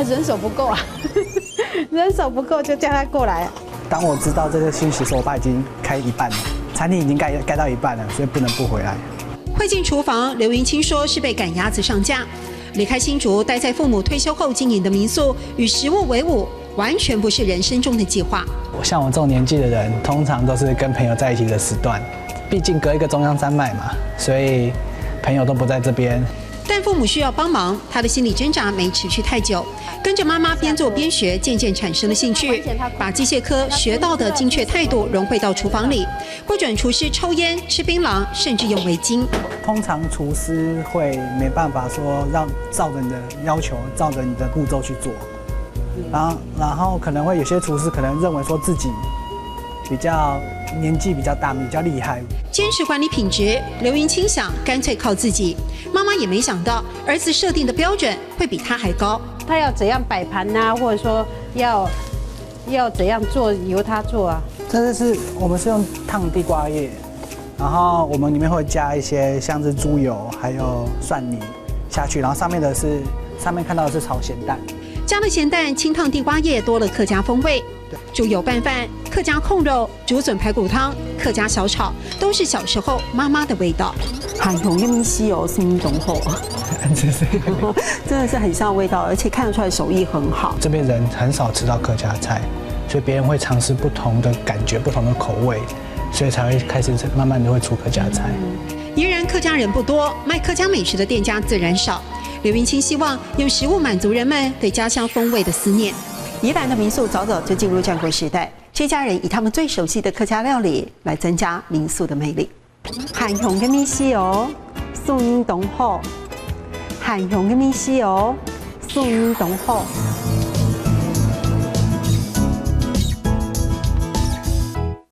人手不够啊，人手不够就叫他过来。当我知道这个讯息的时候，我爸已经开一半了，餐厅已经盖到一半了，所以不能不回来。会进厨房，刘云清说是被赶鸭子上架。离开新竹，待在父母退休后经营的民宿，与食物为伍，完全不是人生中的计划。像我这种年纪的人，通常都是跟朋友在一起的时段，毕竟隔一个中央山脉嘛，所以朋友都不在这边。但父母需要帮忙，他的心理挣扎没持续太久，跟着妈妈边做边学，渐渐产生了兴趣，把机械科学到的精确态度融汇到厨房里，不准厨师抽烟、吃槟榔，甚至用围巾。通常厨师会没办法说让照着你的要求，照着你的步骤去做，然后可能会有些厨师可能认为说自己比较年纪比较大，比较厉害，坚持管理品质。刘云清想干脆靠自己，妈妈也没想到儿子设定的标准会比他还高。他要怎样摆盘呐，或者说要怎样做，由他做啊。我们是用烫地瓜叶，然后我们里面会加一些像是猪油还有蒜泥下去，然后上面看到的是炒咸蛋。加了咸蛋、清烫地瓜叶，多了客家风味。猪油拌饭、客家控肉、竹笋排骨汤、客家小炒，都是小时候妈妈的味道。很用一米西油，心懂后，真的是很像味道，而且看得出来手艺很好。这边人很少吃到客家菜，所以别人会尝试不同的感觉、不同的口味，所以才会开始慢慢的会出客家菜。宜然客家人不多，卖客家美食的店家自然少。刘云清希望用食物满足人们对家乡风味的思念。宜兰的民宿早早就进入战国时代，这家人以他们最熟悉的客家料理来增加民宿的魅力。韩雄嘅米西哦，送音懂后。韩雄嘅米西哦，送音懂后。